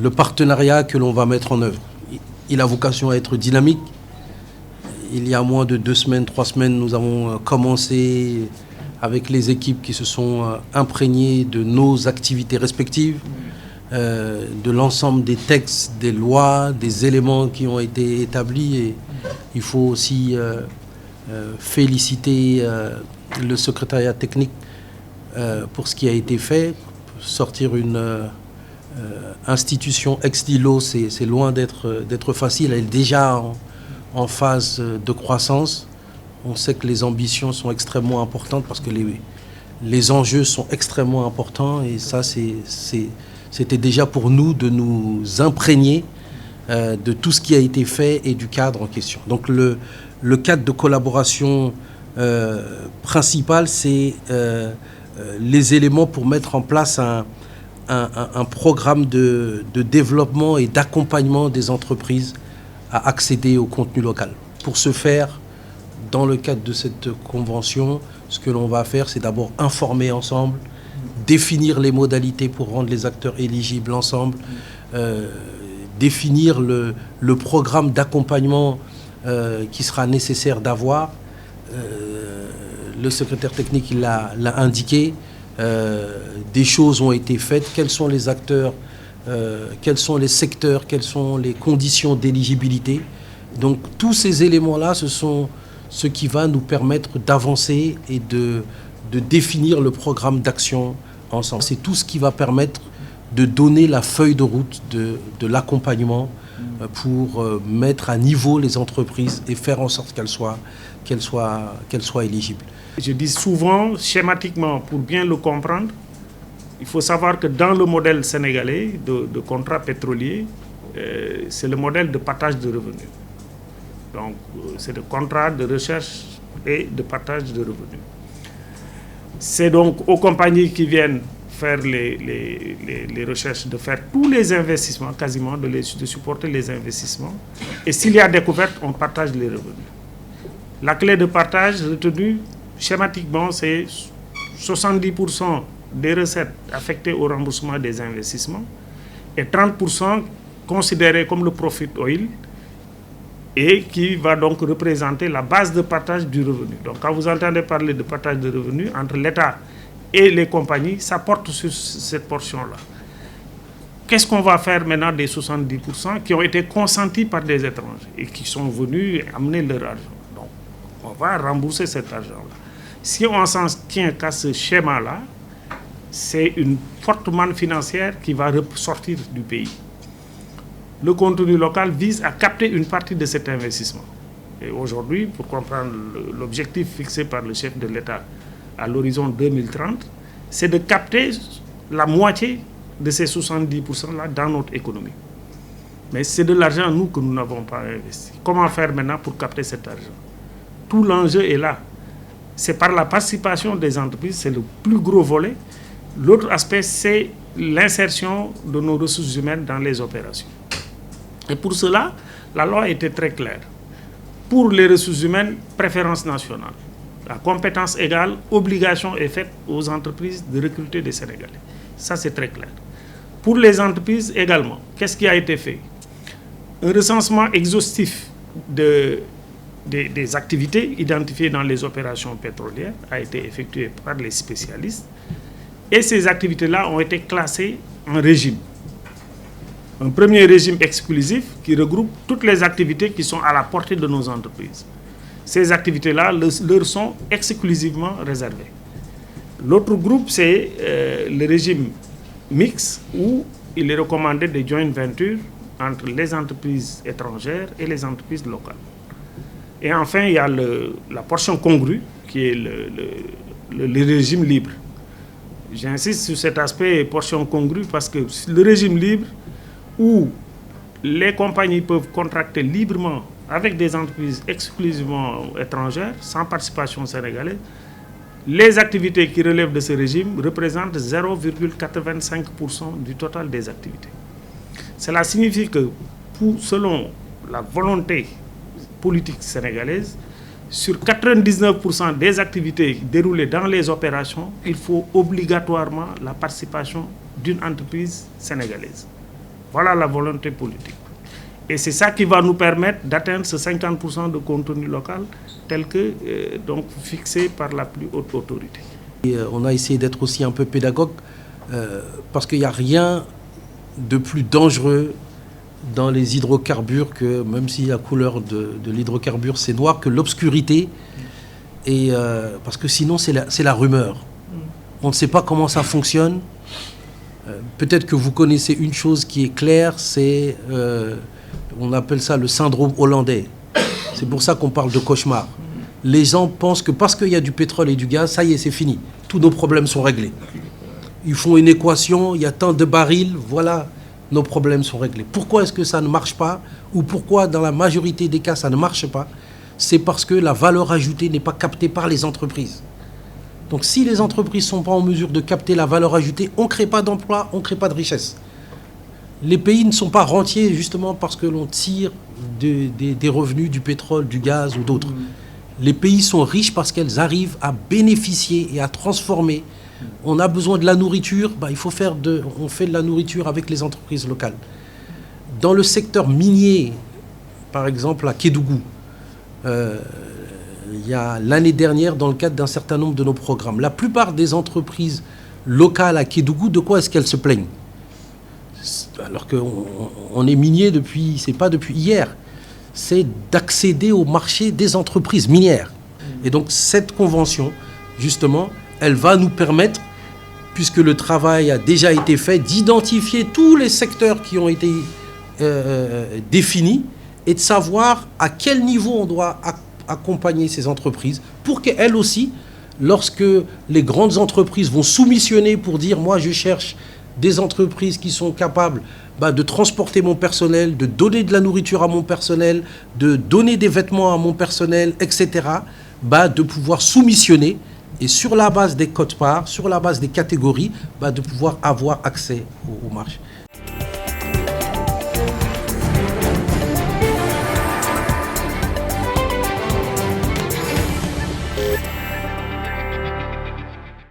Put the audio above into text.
le partenariat que l'on va mettre en œuvre, il a vocation à être dynamique. Il y a moins de 2 semaines, 3 semaines, nous avons commencé avec les équipes qui se sont imprégnées de nos activités respectives, de l'ensemble des textes, des lois, des éléments qui ont été établis. Et il faut aussi féliciter le secrétariat technique pour ce qui a été fait. Sortir une institution ex nihilo, c'est loin d'être facile. Elle est déjà en phase de croissance. On sait que les ambitions sont extrêmement importantes parce que les enjeux sont extrêmement importants. Et ça, c'était déjà pour nous de nous imprégner de tout ce qui a été fait et du cadre en question. Donc le cadre de collaboration principal, c'est les éléments pour mettre en place un programme de développement et d'accompagnement des entreprises à accéder au contenu local. Pour ce faire, dans le cadre de cette convention, ce que l'on va faire, c'est d'abord informer ensemble, définir les modalités pour rendre les acteurs éligibles ensemble, définir le programme d'accompagnement qui sera nécessaire d'avoir. Le secrétaire technique il l'a indiqué. Des choses ont été faites. Quels sont les acteurs, quels sont les secteurs, quelles sont les conditions d'éligibilité. Donc tous ces éléments-là, ce sont ce qui va nous permettre d'avancer et de définir le programme d'action ensemble. C'est tout ce qui va permettre de donner la feuille de route de l'accompagnement pour mettre à niveau les entreprises et faire en sorte qu'elles soient éligibles. Je dis souvent, schématiquement, pour bien le comprendre, il faut savoir que dans le modèle sénégalais de contrat pétrolier, c'est le modèle de partage de revenus. Donc, c'est le contrat de recherche et de partage de revenus. C'est donc aux compagnies qui viennent faire les recherches, de faire tous les investissements, quasiment, de supporter les investissements. Et s'il y a découverte, on partage les revenus. La clé de partage retenue, schématiquement, c'est 70% des recettes affectées au remboursement des investissements et 30% considérés comme le profit oil et qui va donc représenter la base de partage du revenu. Donc quand vous entendez parler de partage de revenus entre l'État et les compagnies, ça porte sur cette portion-là. Qu'est-ce qu'on va faire maintenant des 70% qui ont été consentis par des étrangers et qui sont venus amener leur argent? Donc on va rembourser cet argent-là. Si on s'en tient qu'à ce schéma-là, c'est une forte manne financière qui va ressortir du pays. Le contenu local vise à capter une partie de cet investissement. Et aujourd'hui, pour comprendre l'objectif fixé par le chef de l'État à l'horizon 2030, c'est de capter la moitié de ces 70%-là dans notre économie. Mais c'est de l'argent, nous, que nous n'avons pas investi. Comment faire maintenant pour capter cet argent? Tout l'enjeu est là. C'est par la participation des entreprises, c'est le plus gros volet. L'autre aspect, c'est l'insertion de nos ressources humaines dans les opérations. Et pour cela, la loi était très claire. Pour les ressources humaines, préférence nationale. La compétence égale, obligation est faite aux entreprises de recruter des Sénégalais. Ça, c'est très clair. Pour les entreprises également, qu'est-ce qui a été fait? Un recensement exhaustif des activités identifiées dans les opérations pétrolières a été effectué par les spécialistes. Et ces activités-là ont été classées en régime. Un premier régime exclusif qui regroupe toutes les activités qui sont à la portée de nos entreprises. Ces activités-là leur sont exclusivement réservées. L'autre groupe, c'est le régime mixte où il est recommandé des joint ventures entre les entreprises étrangères et les entreprises locales. Et enfin, il y a la portion congrue qui est le régime libre. J'insiste sur cet aspect portion congrue parce que le régime libre où les compagnies peuvent contracter librement avec des entreprises exclusivement étrangères, sans participation sénégalaise, les activités qui relèvent de ce régime représentent 0,85% du total des activités. Cela signifie que, selon la volonté politique sénégalaise, sur 99% des activités déroulées dans les opérations, il faut obligatoirement la participation d'une entreprise sénégalaise. Voilà la volonté politique. Et c'est ça qui va nous permettre d'atteindre ce 50% de contenu local tel que donc fixé par la plus haute autorité. Et, on a essayé d'être aussi un peu pédagogue parce qu'il n'y a rien de plus dangereux dans les hydrocarbures que, même si la couleur de l'hydrocarbure c'est noir, que l'obscurité. Et parce que sinon c'est la rumeur. On ne sait pas comment ça fonctionne. Peut-être que vous connaissez une chose qui est claire, c'est on appelle ça le syndrome hollandais. C'est pour ça qu'on parle de cauchemar. Les gens pensent que parce qu'il y a du pétrole et du gaz, ça y est, c'est fini. Tous nos problèmes sont réglés. Ils font une équation, il y a tant de barils, voilà, nos problèmes sont réglés. Pourquoi est-ce que ça ne marche pas? Ou pourquoi dans la majorité des cas ça ne marche pas? C'est parce que la valeur ajoutée n'est pas captée par les entreprises. Donc si les entreprises ne sont pas en mesure de capter la valeur ajoutée, on ne crée pas d'emploi, on ne crée pas de richesse. Les pays ne sont pas rentiers justement parce que l'on tire des revenus du pétrole, du gaz ou d'autres. Les pays sont riches parce qu'elles arrivent à bénéficier et à transformer. On a besoin de la nourriture, il faut on fait de la nourriture avec les entreprises locales. Dans le secteur minier, par exemple à Kédougou, il y a l'année dernière, dans le cadre d'un certain nombre de nos programmes, la plupart des entreprises locales à Kédougou, de quoi est-ce qu'elles se plaignent? Alors qu'on est minier depuis, c'est pas depuis hier, c'est d'accéder au marché des entreprises minières. Et donc cette convention, justement, elle va nous permettre, puisque le travail a déjà été fait, d'identifier tous les secteurs qui ont été définis et de savoir à quel niveau on doit accompagner ces entreprises pour qu'elles aussi, lorsque les grandes entreprises vont soumissionner pour dire « moi je cherche des entreprises qui sont capables de transporter mon personnel, de donner de la nourriture à mon personnel, de donner des vêtements à mon personnel, etc. » de pouvoir soumissionner et sur la base des quotes-parts, sur la base des catégories, de pouvoir avoir accès au marché.